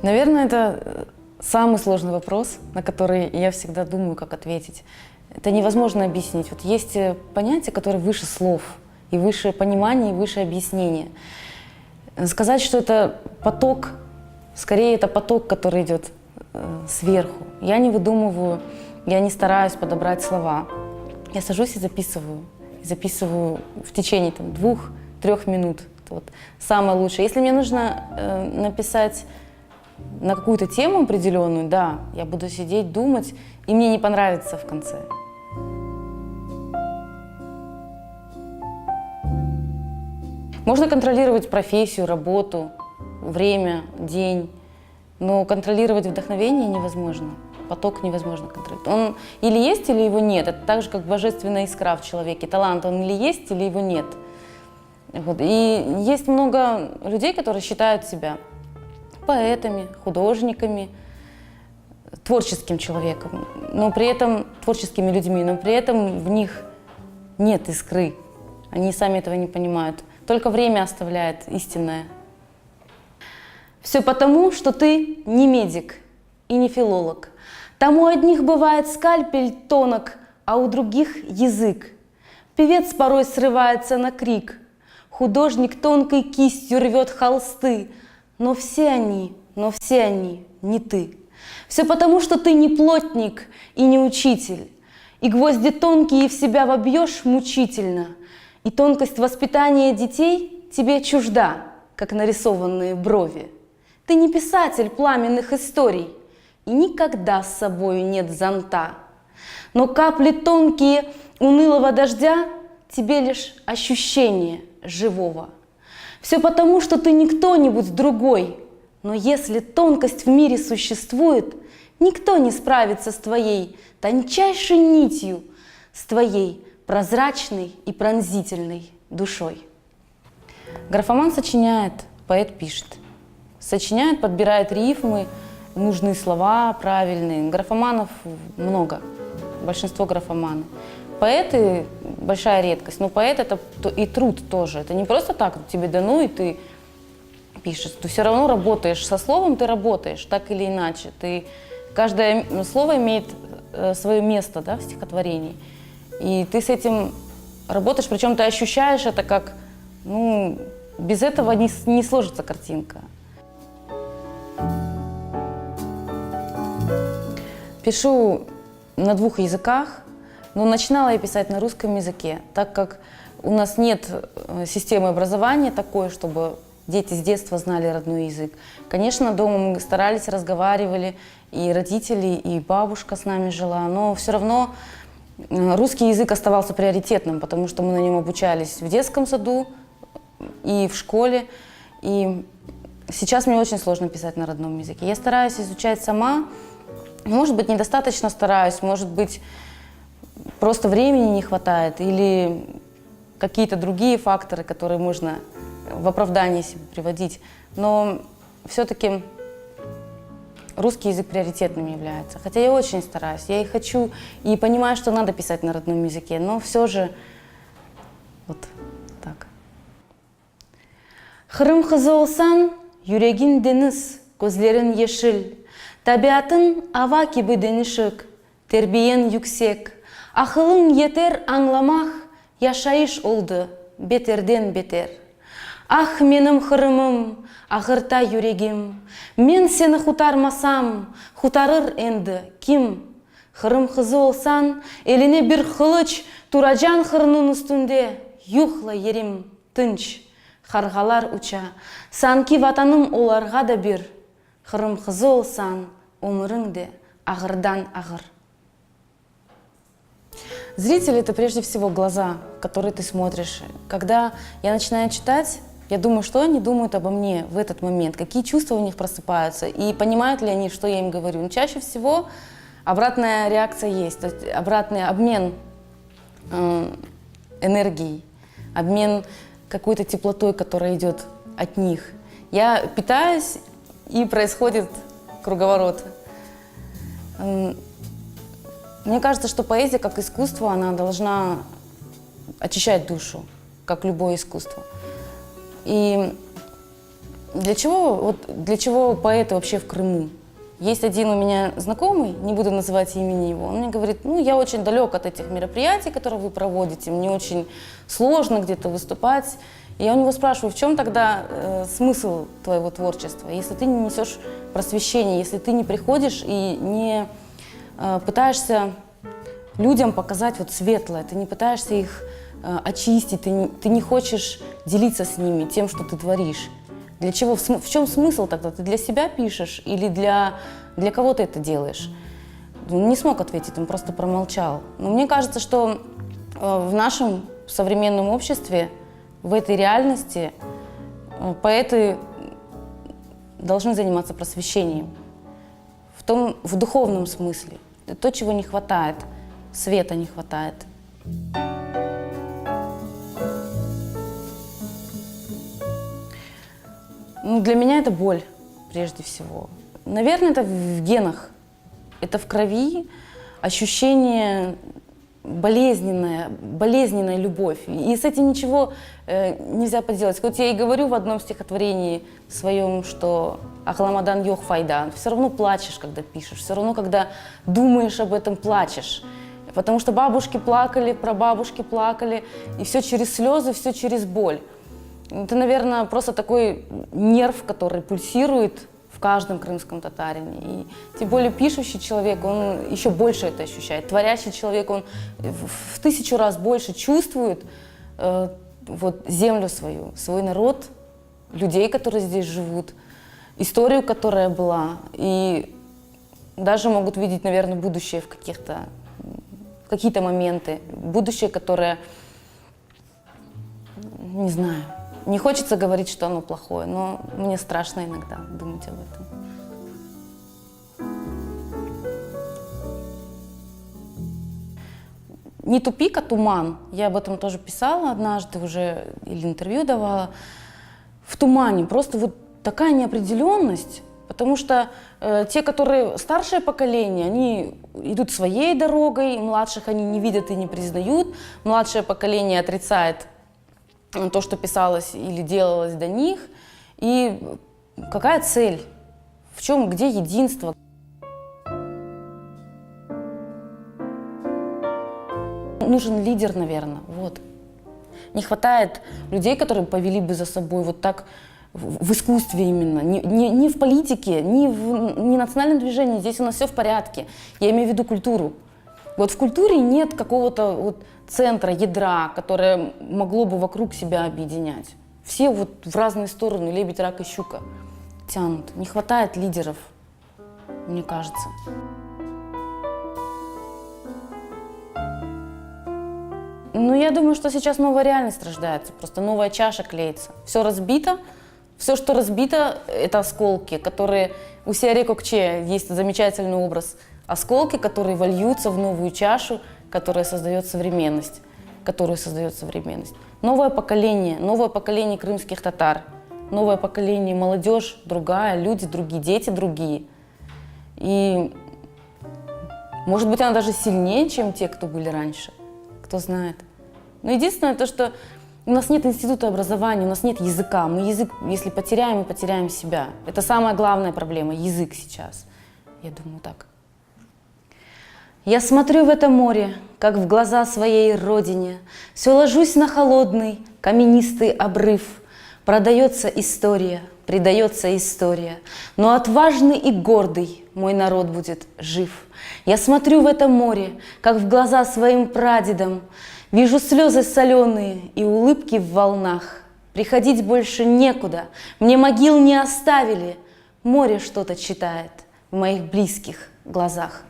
Наверное, это самый сложный вопрос, на который я всегда думаю, как ответить. Это невозможно объяснить. Вот есть понятия, которые выше слов, и выше понимания, и выше объяснения. Сказать, что это поток, скорее это поток, который идет сверху. Я не выдумываю, я не стараюсь подобрать слова. Я сажусь и записываю. Записываю в течение 2-3 минут. Это вот самое лучшее. Если мне нужно написать на какую-то тему определенную, да, я буду сидеть, думать, и мне не понравится в конце. Можно контролировать профессию, работу, время, день, но контролировать вдохновение невозможно. Поток невозможно контролировать. Он или есть, или его нет. Это так же, как божественная искра в человеке. Талант, он или есть, или его нет. Вот. И есть много людей, которые считают себя поэтами, художниками, творческим человеком, но при этом творческими людьми, но при этом в них нет искры. Они сами этого не понимают. Только время оставляет истинное. Все потому, что ты не медик и не филолог. Там у одних бывает скальпель тонок, а у других язык. Певец порой срывается на крик. Художник тонкой кистью рвет холсты. Но все они не ты. Все потому, что ты не плотник и не учитель. И гвозди тонкие в себя вобьешь мучительно. И тонкость воспитания детей тебе чужда, как нарисованные брови. Ты не писатель пламенных историй, и никогда с собою нет зонта. Но капли тонкие унылого дождя тебе лишь ощущение живого. Все потому, что ты не кто-нибудь другой. Но если тонкость в мире существует, никто не справится с твоей тончайшей нитью, с твоей прозрачной и пронзительной душой. Графоман сочиняет, поэт пишет. Сочиняет, подбирает рифмы, нужные слова правильные. Графоманов много, большинство графоманы. Поэты – большая редкость, но поэт – это и труд тоже. Это не просто так, тебе дано, и ты пишешь. Ты все равно работаешь со словом, ты работаешь так или иначе. Каждое слово имеет свое место, да, в стихотворении. И ты с этим работаешь, причем ты ощущаешь это как, без этого не сложится картинка. Пишу на 2 языках, но начинала я писать на русском языке, так как у нас нет системы образования такой, чтобы дети с детства знали родной язык. Конечно, дома мы старались, разговаривали, и родители, и бабушка с нами жила, но все равно русский язык оставался приоритетным, потому что мы на нем обучались в детском саду и в школе. И сейчас мне очень сложно писать на родном языке. Я стараюсь изучать сама. Может быть, недостаточно стараюсь, может быть, просто времени не хватает или какие-то другие факторы, которые можно в оправдании себе приводить. Но все-таки русский язык приоритетным является. Хотя я очень стараюсь, я и хочу, и понимаю, что надо писать на родном языке, но все же вот так. Қырым қызы олсан, юрегин дениз, көзлерін ешіл, табиатын ава кебі денішік, тербиен yüksek, ақылың етер аңламақ, яшайыш олды, бетерден бетер. Ах, менің қырымым, ағырта юрегім, мен сені хутармасам, хутарыр енді кім? Қырым қызы олсан, еліне бір қылыч, Тураджан қырының үстінде, юхла ерім тынч, қарғалар уча, санки ватаным оларға да бір, Қырым қызы олсан, өміріңде ағырдан ағыр. Зрители – это прежде всего глаза, в которые ты смотришь. Когда я начинаю читать, я думаю, что они думают обо мне в этот момент, какие чувства у них просыпаются, и понимают ли они, что я им говорю. Но чаще всего обратная реакция есть, то есть обратный обмен энергией, обмен какой-то теплотой, которая идет от них. Я питаюсь, и происходит круговорот. Мне кажется, что поэзия, как искусство, она должна очищать душу, как любое искусство. И для чего поэты вообще в Крыму? Есть один у меня знакомый, не буду называть имени его, он мне говорит, ну, я очень далек от этих мероприятий, которые вы проводите, мне очень сложно где-то выступать. И я у него спрашиваю, в чем тогда смысл твоего творчества, если ты не несешь просвещение, если ты не приходишь и не пытаешься людям показать вот светлое, ты не пытаешься их очистить, ты не хочешь делиться с ними тем, что ты творишь. Для чего? В чем смысл тогда? Ты для себя пишешь или для кого ты это делаешь? Он не смог ответить, он просто промолчал. Но мне кажется, что в нашем современном обществе, в этой реальности поэты должны заниматься просвещением. В духовном смысле. Это то, чего не хватает, света не хватает. Ну, для меня это боль, прежде всего. Наверное, это в генах, это в крови, ощущение болезненная любовь. И с этим ничего нельзя поделать. Хоть я и говорю в одном стихотворении своем, что «Ахламадан йох файда», все равно плачешь, когда пишешь, все равно, когда думаешь об этом, плачешь. Потому что бабушки плакали, прабабушки плакали, и все через слезы, все через боль. Это, наверное, просто такой нерв, который пульсирует в каждом крымском татарине. И тем более пишущий человек, он еще больше это ощущает. Творящий человек, он в 1000 раз больше чувствует вот землю свою, свой народ, людей, которые здесь живут, историю, которая была. И даже могут видеть, наверное, будущее в какие-то моменты. Будущее, которое, не знаю, не хочется говорить, что оно плохое, но мне страшно иногда думать об этом. Не тупик, а туман. Я об этом тоже писала однажды уже, или интервью давала. В тумане просто вот такая неопределенность, потому что те, которые старшее поколение, они идут своей дорогой, младших они не видят и не признают, младшее поколение отрицает то, что писалось или делалось до них. И какая цель? В чем, где единство? Нужен лидер, наверное, вот. Не хватает людей, которые повели бы за собой вот так в искусстве именно. Не в политике, не в национальном движении. Здесь у нас все в порядке. Я имею в виду культуру. Вот в культуре нет какого-то вот центра, ядра, которое могло бы вокруг себя объединять. Все вот в разные стороны, лебедь, рак и щука, тянут. Не хватает лидеров, мне кажется. Ну, я думаю, что сейчас новая реальность рождается, просто новая чаша клеится. Все разбито, все, что разбито, это осколки, которые... У Сиаре Кокче есть замечательный образ. Осколки, которые вольются в новую чашу, которая создает современность, которую создает современность. Новое поколение крымских татар, новое поколение, молодежь другая, люди другие, дети другие. И, может быть, она даже сильнее, чем те, кто были раньше, кто знает. Но единственное то, что у нас нет института образования, у нас нет языка. Мы язык, если потеряем, мы потеряем себя. Это самая главная проблема, язык сейчас. Я думаю так. Я смотрю в это море, как в глаза своей родине, все ложусь на холодный, каменистый обрыв. Продается история, предается история, но отважный и гордый мой народ будет жив. Я смотрю в это море, как в глаза своим прадедам, вижу слезы соленые и улыбки в волнах. Приходить больше некуда, мне могил не оставили, море что-то читает в моих близких глазах.